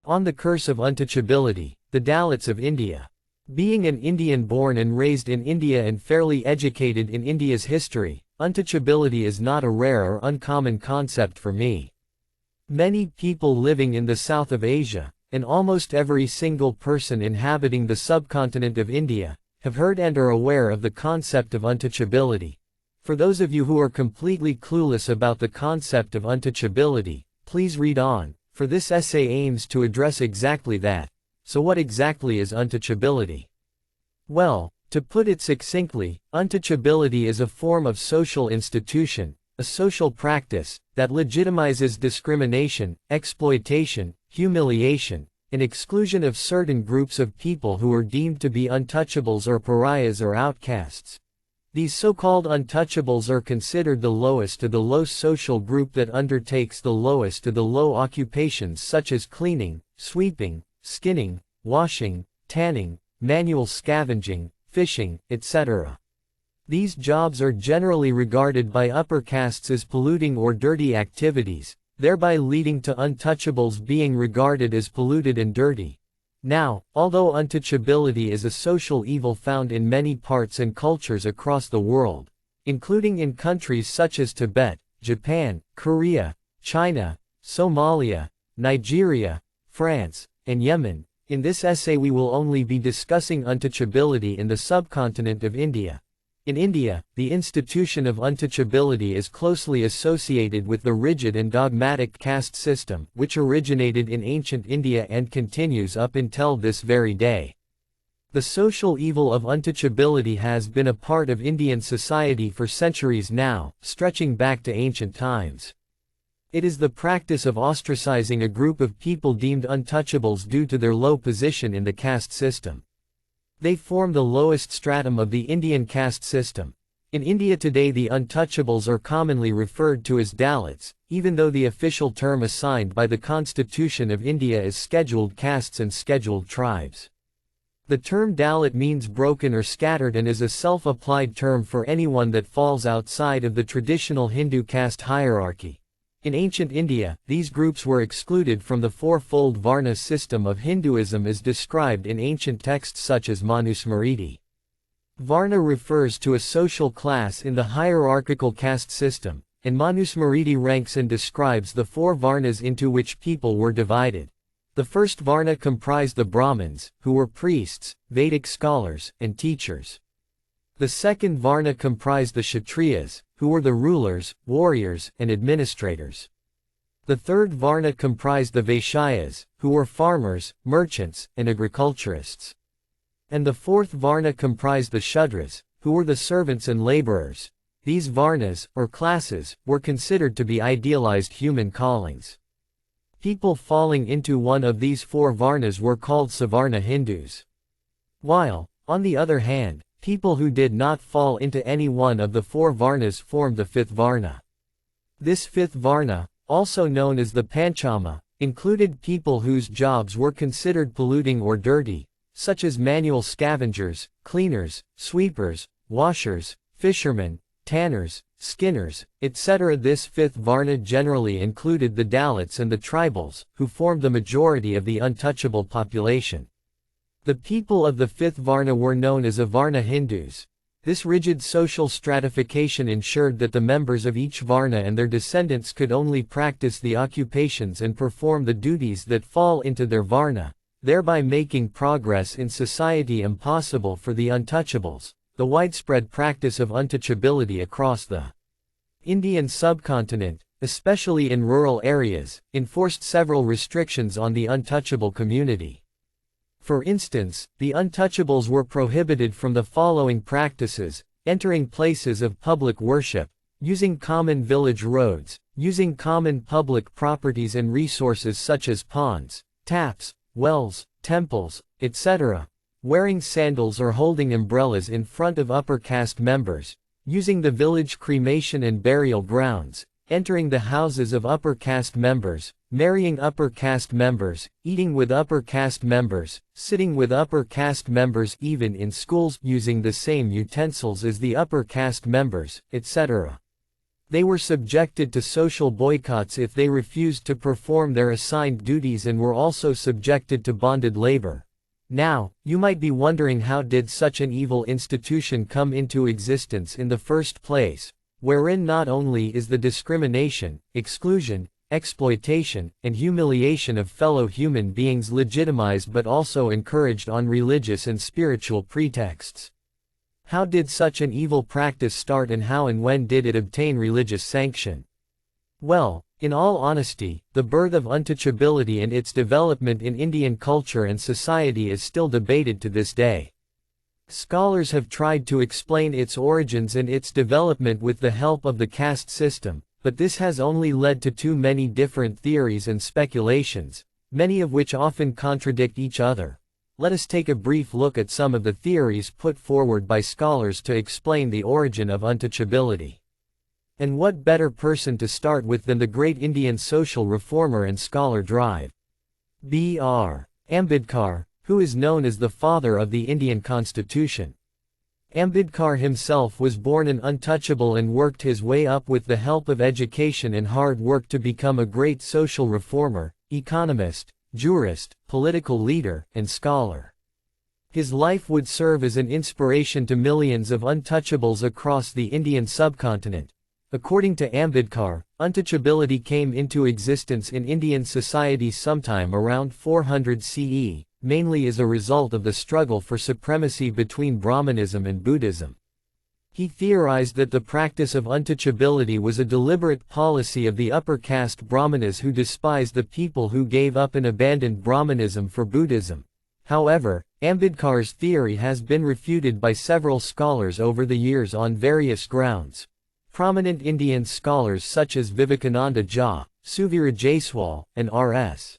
On the curse of untouchability, the Dalits of India. Being an Indian born and raised in India and fairly educated in India's history, untouchability is not a rare or uncommon concept for me. Many people living in the south of Asia, and almost every single person inhabiting the subcontinent of India, have heard and are aware of the concept of untouchability. For those of you who are completely clueless about the concept of untouchability, please read on, for this essay aims to address exactly that. So what exactly is untouchability? Well, to put it succinctly, untouchability is a form of social institution, a social practice, that legitimizes discrimination, exploitation, humiliation, and exclusion of certain groups of people who are deemed to be untouchables or pariahs or outcasts. These so-called untouchables are considered the lowest of the low social group that undertakes the lowest of the low occupations such as cleaning, sweeping, skinning, washing, tanning, manual scavenging, fishing, etc. These jobs are generally regarded by upper castes as polluting or dirty activities, thereby leading to untouchables being regarded as polluted and dirty. Now, although untouchability is a social evil found in many parts and cultures across the world, including in countries such as Tibet, Japan, Korea, China, Somalia, Nigeria, France, and Yemen, in this essay we will only be discussing untouchability in the subcontinent of India. In India, the institution of untouchability is closely associated with the rigid and dogmatic caste system, which originated in ancient India and continues up until this very day. The social evil of untouchability has been a part of Indian society for centuries now, stretching back to ancient times. It is the practice of ostracizing a group of people deemed untouchables due to their low position in the caste system. They form the lowest stratum of the Indian caste system. In India today the untouchables are commonly referred to as Dalits, even though the official term assigned by the Constitution of India is scheduled castes and scheduled tribes. The term Dalit means broken or scattered and is a self-applied term for anyone that falls outside of the traditional Hindu caste hierarchy. In ancient India, these groups were excluded from the fourfold Varna system of Hinduism as described in ancient texts such as Manusmriti. Varna refers to a social class in the hierarchical caste system, and Manusmriti ranks and describes the four Varnas into which people were divided. The first Varna comprised the Brahmins, who were priests, Vedic scholars, and teachers. The second Varna comprised the Kshatriyas, who were the rulers, warriors, and administrators. The third Varna comprised the Vaishyas, who were farmers, merchants, and agriculturists. And the fourth Varna comprised the Shudras, who were the servants and laborers. These Varnas, or classes, were considered to be idealized human callings. People falling into one of these four Varnas were called Savarna Hindus. While, on the other hand, people who did not fall into any one of the four Varnas formed the fifth Varna. This fifth Varna, also known as the Panchama, included people whose jobs were considered polluting or dirty, such as manual scavengers, cleaners, sweepers, washers, fishermen, tanners, skinners, etc. This fifth Varna generally included the Dalits and the tribals, who formed the majority of the untouchable population. The people of the fifth Varna were known as Avarna Hindus. This rigid social stratification ensured that the members of each Varna and their descendants could only practice the occupations and perform the duties that fall into their Varna, thereby making progress in society impossible for the untouchables. The widespread practice of untouchability across the Indian subcontinent, especially in rural areas, enforced several restrictions on the untouchable community. For instance, the untouchables were prohibited from the following practices: entering places of public worship, using common village roads, using common public properties and resources such as ponds, taps, wells, temples, etc., wearing sandals or holding umbrellas in front of upper caste members, using the village cremation and burial grounds, entering the houses of upper caste members, marrying upper caste members, eating with upper caste members, sitting with upper caste members even in schools, using the same utensils as the upper caste members, etc. They were subjected to social boycotts if they refused to perform their assigned duties and were also subjected to bonded labor. Now, you might be wondering, how did such an evil institution come into existence in the first place, wherein not only is the discrimination, exclusion, exploitation, and humiliation of fellow human beings legitimized but also encouraged on religious and spiritual pretexts? How did such an evil practice start, and how and when did it obtain religious sanction? Well, in all honesty, the birth of untouchability and its development in Indian culture and society is still debated to this day. Scholars have tried to explain its origins and its development with the help of the caste system, but this has only led to too many different theories and speculations, many of which often contradict each other. Let us take a brief look at some of the theories put forward by scholars to explain the origin of untouchability. And what better person to start with than the great Indian social reformer and scholar B.R. Ambedkar, who is known as the father of the Indian Constitution. Ambedkar himself was born an untouchable and worked his way up with the help of education and hard work to become a great social reformer, economist, jurist, political leader, and scholar. His life would serve as an inspiration to millions of untouchables across the Indian subcontinent. According to Ambedkar, untouchability came into existence in Indian society sometime around 400 CE, mainly as a result of the struggle for supremacy between Brahmanism and Buddhism. He theorized that the practice of untouchability was a deliberate policy of the upper caste Brahmanas who despised the people who gave up and abandoned Brahmanism for Buddhism. However, Ambedkar's theory has been refuted by several scholars over the years on various grounds. Prominent Indian scholars such as Vivekananda Jha, Suvira Jaiswal, and R.S.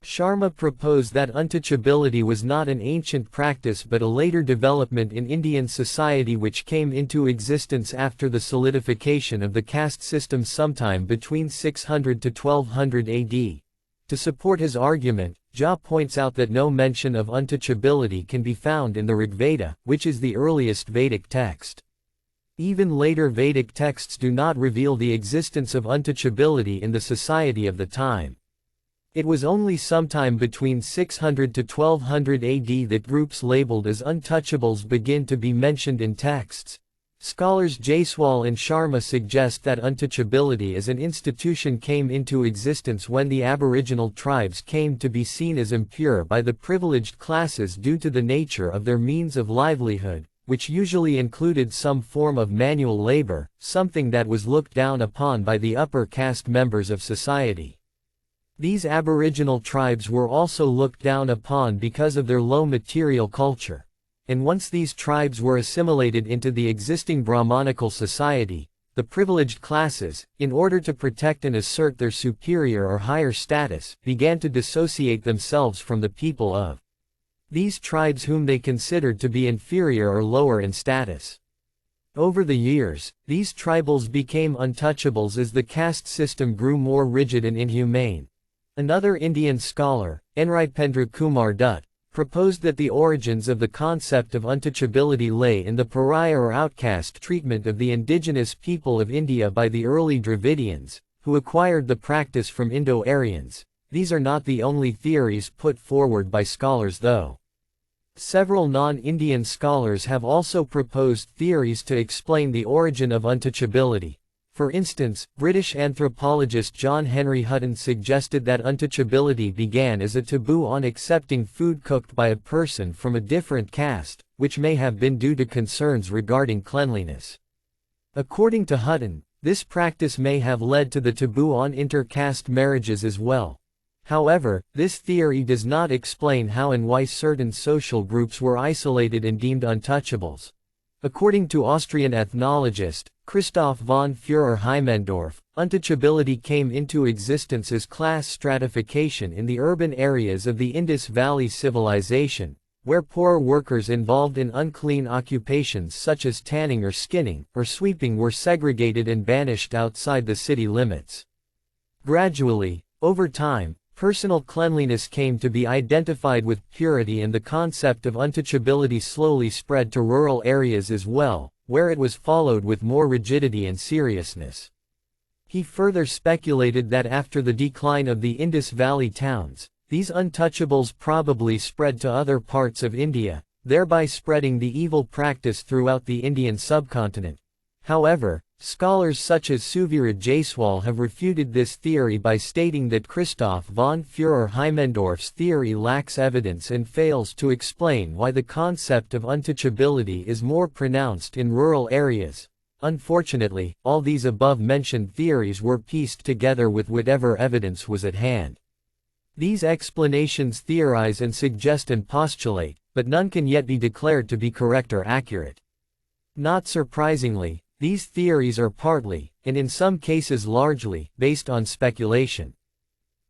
Sharma proposed that untouchability was not an ancient practice but a later development in Indian society which came into existence after the solidification of the caste system sometime between 600 to 1200 AD. To support his argument, Jha points out that no mention of untouchability can be found in the Rigveda, which is the earliest Vedic text. Even later Vedic texts do not reveal the existence of untouchability in the society of the time. It was only sometime between 600 to 1200 AD that groups labeled as untouchables begin to be mentioned in texts. Scholars Jaiswal and Sharma suggest that untouchability as an institution came into existence when the aboriginal tribes came to be seen as impure by the privileged classes due to the nature of their means of livelihood, which usually included some form of manual labor, something that was looked down upon by the upper caste members of society. These aboriginal tribes were also looked down upon because of their low material culture. And once these tribes were assimilated into the existing Brahmanical society, the privileged classes, in order to protect and assert their superior or higher status, began to dissociate themselves from the people of these tribes whom they considered to be inferior or lower in status. Over the years, these tribals became untouchables as the caste system grew more rigid and inhumane. Another Indian scholar, Nripendra Kumar Dutt, proposed that the origins of the concept of untouchability lay in the pariah or outcast treatment of the indigenous people of India by the early Dravidians, who acquired the practice from Indo-Aryans. These are not the only theories put forward by scholars though. Several non-Indian scholars have also proposed theories to explain the origin of untouchability. For instance, British anthropologist John Henry Hutton suggested that untouchability began as a taboo on accepting food cooked by a person from a different caste, which may have been due to concerns regarding cleanliness. According to Hutton, this practice may have led to the taboo on inter-caste marriages as well. However, this theory does not explain how and why certain social groups were isolated and deemed untouchables. According to Austrian ethnologist Christoph von Führer-Heimendorf, untouchability came into existence as class stratification in the urban areas of the Indus Valley Civilization, where poorer workers involved in unclean occupations such as tanning or skinning or sweeping were segregated and banished outside the city limits. Gradually, over time, Personal cleanliness came to be identified with purity, and the concept of untouchability slowly spread to rural areas as well, where it was followed with more rigidity and seriousness. He further speculated that after the decline of the Indus Valley towns, these untouchables probably spread to other parts of India, thereby spreading the evil practice throughout the Indian subcontinent. However, scholars such as Suviraj Jaiswal have refuted this theory by stating that Christoph von Führer-Heimendorff's theory lacks evidence and fails to explain why the concept of untouchability is more pronounced in rural areas. Unfortunately, all these above-mentioned theories were pieced together with whatever evidence was at hand. These explanations theorize and suggest and postulate, but none can yet be declared to be correct or accurate. Not surprisingly, these theories are partly, and in some cases largely, based on speculation.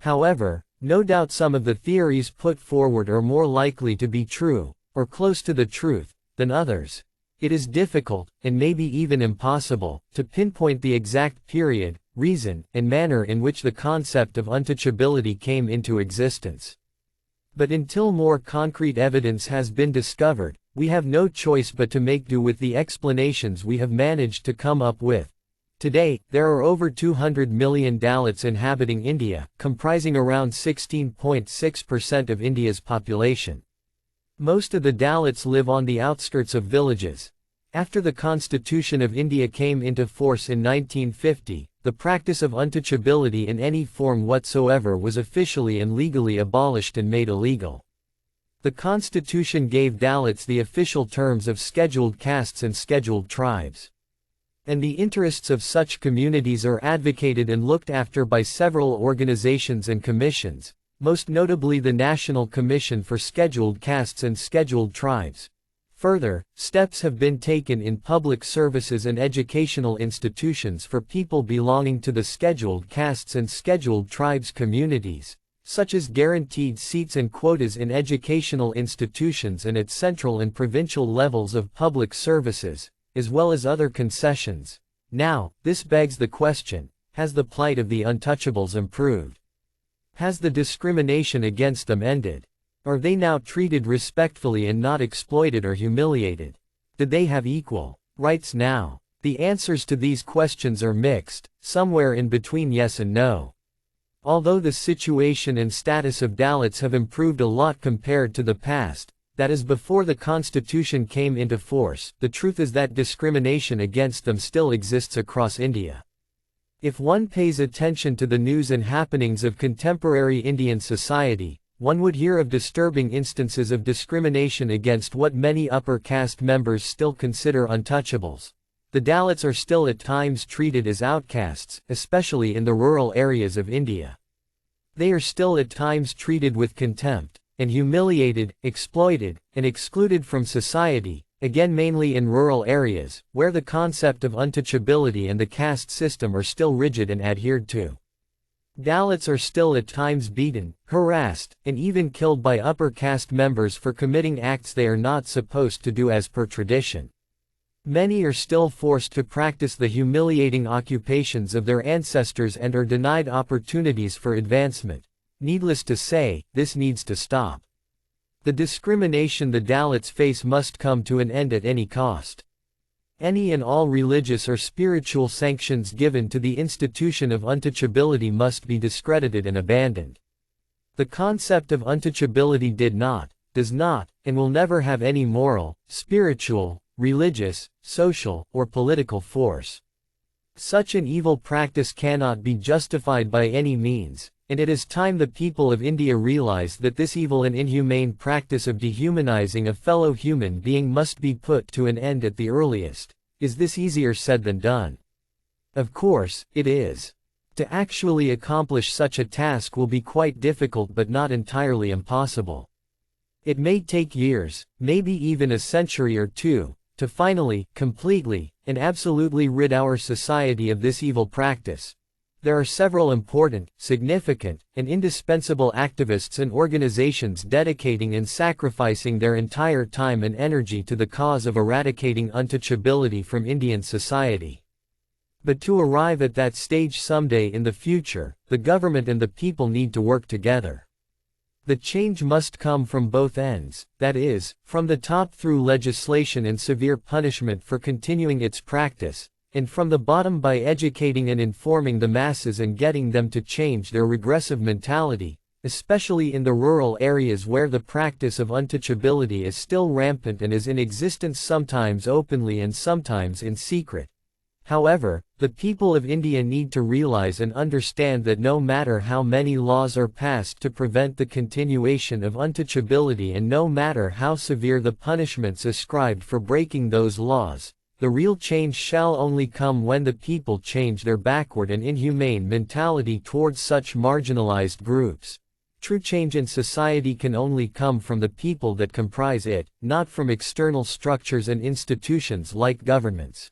However, no doubt some of the theories put forward are more likely to be true, or close to the truth, than others. It is difficult, and maybe even impossible, to pinpoint the exact period, reason, and manner in which the concept of untouchability came into existence. But until more concrete evidence has been discovered, we have no choice but to make do with the explanations we have managed to come up with. Today, there are over 200 million Dalits inhabiting India, comprising around 16.6% of India's population. Most of the Dalits live on the outskirts of villages. After the Constitution of India came into force in 1950, the practice of untouchability in any form whatsoever was officially and legally abolished and made illegal. The Constitution gave Dalits the official terms of scheduled castes and scheduled tribes. And the interests of such communities are advocated and looked after by several organizations and commissions, most notably the National Commission for Scheduled Castes and Scheduled Tribes. Further, steps have been taken in public services and educational institutions for people belonging to the scheduled castes and scheduled tribes communities, such as guaranteed seats and quotas in educational institutions and at central and provincial levels of public services, as well as other concessions. Now, this begs the question, has the plight of the untouchables improved? Has the discrimination against them ended? Are they now treated respectfully and not exploited or humiliated? Do they have equal rights now? The answers to these questions are mixed, somewhere in between yes and no. Although the situation and status of Dalits have improved a lot compared to the past, that is before the Constitution came into force, the truth is that discrimination against them still exists across India. If one pays attention to the news and happenings of contemporary Indian society, one would hear of disturbing instances of discrimination against what many upper caste members still consider untouchables. The Dalits are still at times treated as outcasts, especially in the rural areas of India. They are still at times treated with contempt, and humiliated, exploited, and excluded from society, again mainly in rural areas, where the concept of untouchability and the caste system are still rigid and adhered to. Dalits are still at times beaten, harassed, and even killed by upper caste members for committing acts they are not supposed to do as per tradition. Many are still forced to practice the humiliating occupations of their ancestors and are denied opportunities for advancement. Needless to say, this needs to stop. The discrimination the Dalits face must come to an end at any cost. Any and all religious or spiritual sanctions given to the institution of untouchability must be discredited and abandoned. The concept of untouchability did not, does not, and will never have any moral, spiritual, religious, social, or political force. Such an evil practice cannot be justified by any means, and it is time the people of India realize that this evil and inhumane practice of dehumanizing a fellow human being must be put to an end at the earliest. Is this easier said than done? Of course, it is. To actually accomplish such a task will be quite difficult but not entirely impossible. It may take years, maybe even a century or two, to finally, completely, and absolutely rid our society of this evil practice. There are several important, significant, and indispensable activists and organizations dedicating and sacrificing their entire time and energy to the cause of eradicating untouchability from Indian society. But to arrive at that stage someday in the future, the government and the people need to work together. The change must come from both ends, that is, from the top through legislation and severe punishment for continuing its practice, and from the bottom by educating and informing the masses and getting them to change their regressive mentality, especially in the rural areas where the practice of untouchability is still rampant and is in existence sometimes openly and sometimes in secret. However, the people of India need to realize and understand that no matter how many laws are passed to prevent the continuation of untouchability and no matter how severe the punishments ascribed for breaking those laws, the real change shall only come when the people change their backward and inhumane mentality towards such marginalized groups. True change in society can only come from the people that comprise it, not from external structures and institutions like governments.